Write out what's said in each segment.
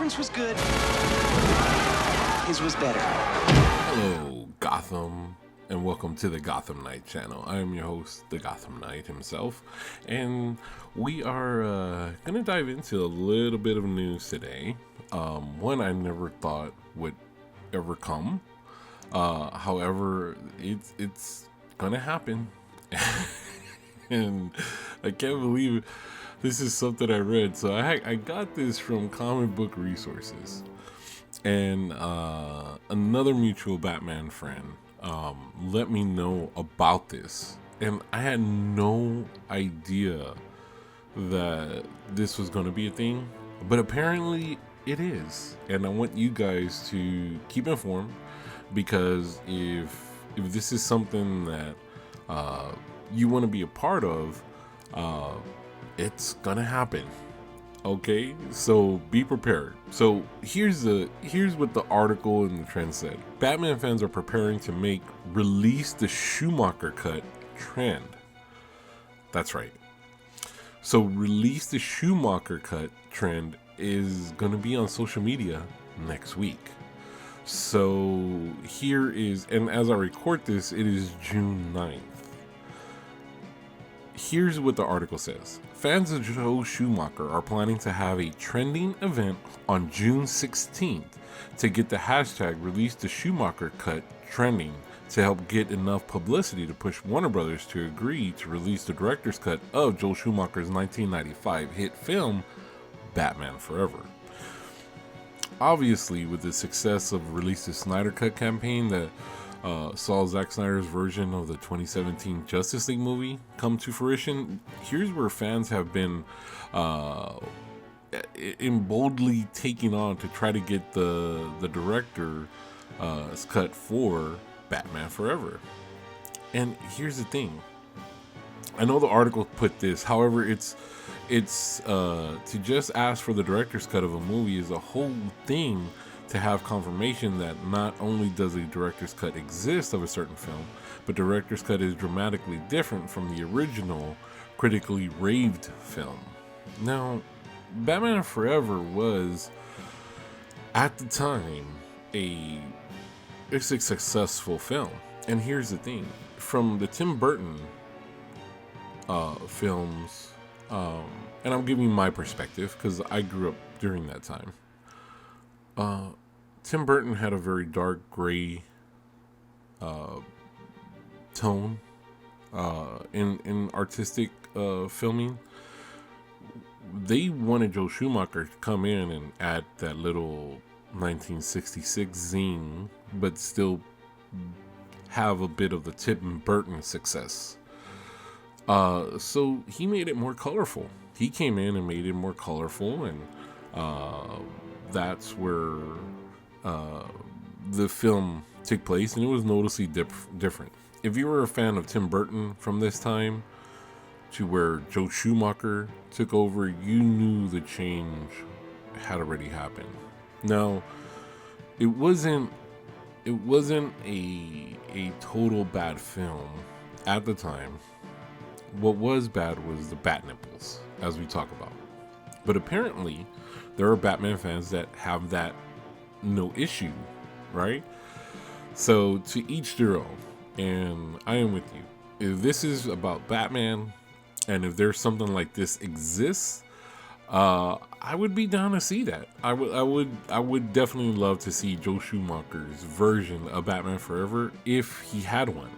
reference was good. His was better. Hello, Gotham, and welcome to the Gotham Knight channel. I am your host, the Gotham Knight himself, and we are going to dive into a little bit of news today. One I never thought would ever come. However, it's going to happen. And I can't believe it. This is something I read. So I got this from Comic Book Resources. And another mutual Batman friend let me know about this. And I had no idea that this was going to be a thing. But apparently it is. And I want you guys to keep informed. Because if this is something that you want to be a part of, it's gonna happen. Okay, so be prepared. So here's what the article in the trend said. Batman fans are preparing to release the Schumacher cut trend. That's right. So release the Schumacher cut trend is gonna be on social media next week. So here is, and as I record this, it is June 9th. Here's what the article says. Fans of Joel Schumacher are planning to have a trending event on June 16th to get the hashtag release the Schumacher cut trending to help get enough publicity to push Warner Brothers to agree to release the director's cut of Joel Schumacher's 1995 hit film, Batman Forever. Obviously, with the success of Release the Snyder Cut campaign that saw Zack Snyder's version of the 2017 Justice League movie come to fruition, here's where fans have been boldly taking on to try to get the director's cut for Batman Forever. And here's the thing. I know the article put this, however, it's to just ask for the director's cut of a movie is a whole thing to have confirmation that not only does a director's cut exist of a certain film, but director's cut is dramatically different from the original critically raved film. Now, Batman Forever was, at the time, it's a successful film. And here's the thing. From the Tim Burton films, and I'm giving my perspective because I grew up during that time. Tim Burton had a very dark gray tone in artistic filming. They wanted Joel Schumacher to come in and add that little 1966 zing, but still have a bit of the Tim Burton success. So he made it more colorful. He came in and made it more colorful, and that's where the film took place, and it was noticeably different. If you were a fan of Tim Burton from this time to where Joel Schumacher took over, you knew the change had already happened. Now, it wasn't a total bad film at the time. What was bad was the bat nipples, as we talk about. But apparently, there are Batman fans that have that no issue, right? So to each their own, and I am with you. If this is about Batman, and if there's something like this exists, I would be down to see that. I would definitely love to see Joel Schumacher's version of Batman Forever if he had one.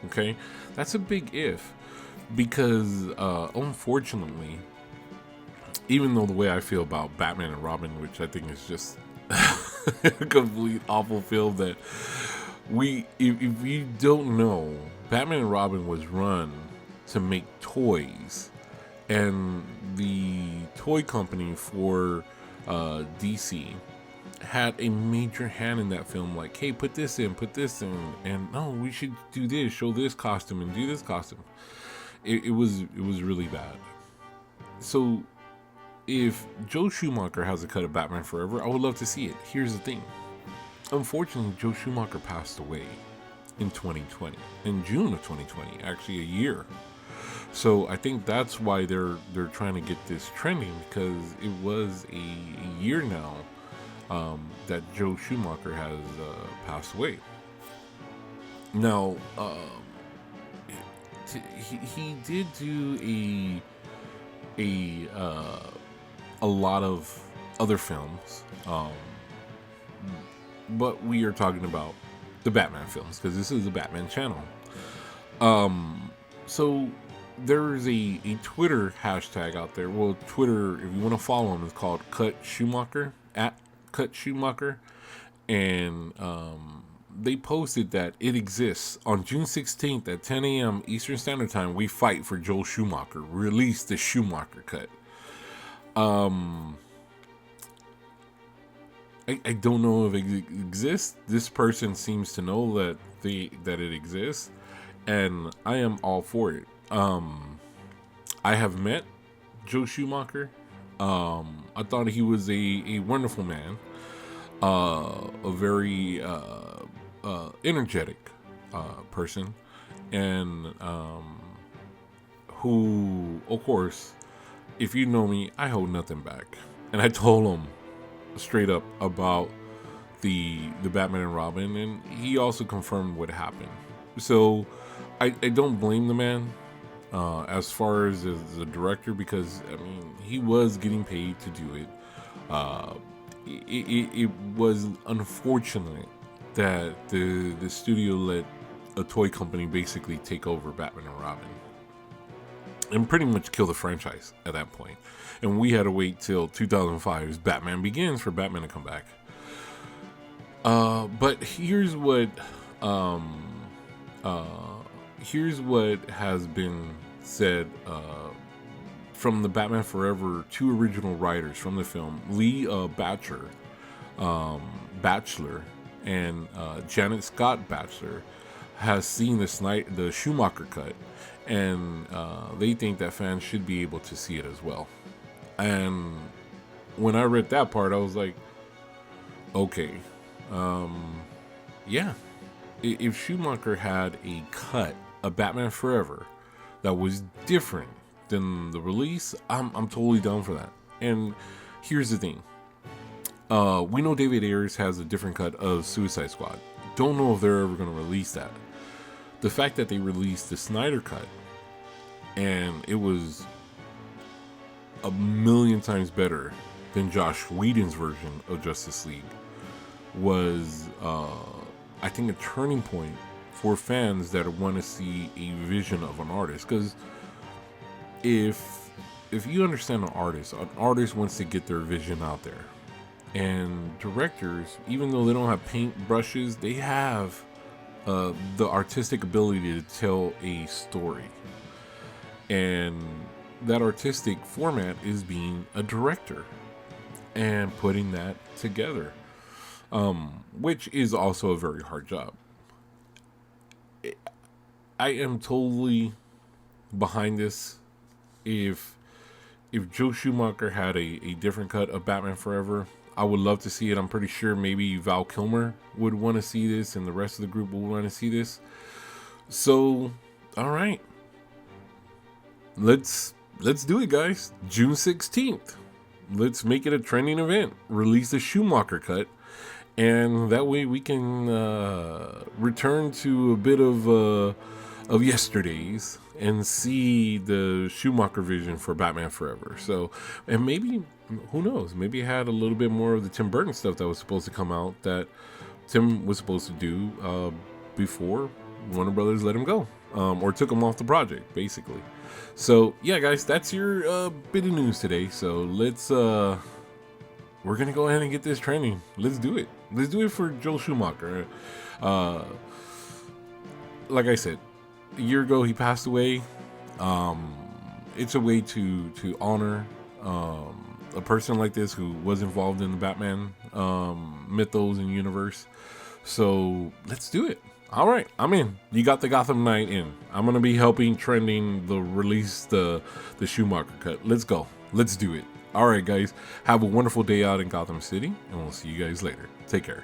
Okay, that's a big if, because unfortunately, even though the way I feel about Batman and Robin, which I think is just a complete awful film, that if you don't know, Batman and Robin was run to make toys, and the toy company for DC had a major hand in that film. Like, hey, put this in, and no, we should do this, show this costume, and do this costume. It was really bad. So if Joel Schumacher has a cut of Batman Forever, I would love to see it. Here's the thing. Unfortunately, Joel Schumacher passed away in 2020, in June of 2020, actually a year. So I think that's why they're trying to get this trending, because it was a year now that Joel Schumacher has passed away. Now, he did do a lot of other films, but we are talking about the Batman films because this is a Batman channel. So there's a Twitter hashtag out there. Well, Twitter, if you want to follow him, is called Cut Schumacher, at Cut Schumacher, and they posted that it exists on June 16th at 10 a.m. Eastern Standard Time. We fight for Joel Schumacher. Release the Schumacher cut. I don't know if it exists. This person seems to know that it exists, and I am all for it. I have met Joe Schumacher. I thought he was a wonderful man, a very energetic person, and who, of course, if you know me, I hold nothing back. And I told him straight up about the Batman and Robin, and he also confirmed what happened. So I don't blame the man as far as a director, because I mean, he was getting paid to do it. It was unfortunate that the studio let a toy company basically take over Batman and Robin and pretty much kill the franchise at that point. And we had to wait till 2005's Batman Begins for Batman to come back. But here's what has been said from the Batman Forever 2 original writers from the film, Lee Batchelor and Janet Scott Batchelor, has seen the Schumacher cut, and they think that fans should be able to see it as well. And when I read that part, I was like, okay, yeah, if Schumacher had a cut of Batman Forever that was different than the release, I'm totally down for that. And here's the thing. We know David Ayers has a different cut of Suicide Squad. Don't know if they're ever going to release that. The fact that they released the Snyder cut, and it was a million times better than Josh Whedon's version of Justice League, was, I think, a turning point for fans that want to see a vision of an artist. Because if you understand an artist wants to get their vision out there. And directors, even though they don't have paint brushes, they have the artistic ability to tell a story. And that artistic format is being a director and putting that together, which is also a very hard job. I am totally behind this. If Joe Schumacher had a different cut of Batman Forever, I would love to see it. I'm pretty sure maybe Val Kilmer would want to see this, and the rest of the group would want to see this. So, all right, let's do it, guys. June 16th. Let's make it a trending event. Release the Schumacher cut, and that way we can return to a bit of yesterdays and see the Schumacher vision for Batman Forever. So, and maybe, who knows, maybe it had a little bit more of the Tim Burton stuff that was supposed to come out that Tim was supposed to do before Warner Brothers let him go, or took him off the project, basically. So yeah, guys, that's your bit of news today. So let's we're gonna go ahead and get this trending. Let's do it. Let's do it for Joel Schumacher. Like I said, a year ago he passed away. It's a way to honor a person like this who was involved in the Batman mythos and universe. So let's do it. All right, I'm in. You got the Gotham Knight in. I'm gonna be helping trending the release the Schumacher cut. Let's go. Let's do it. All right, guys. Have a wonderful day out in Gotham City, and we'll see you guys later. Take care.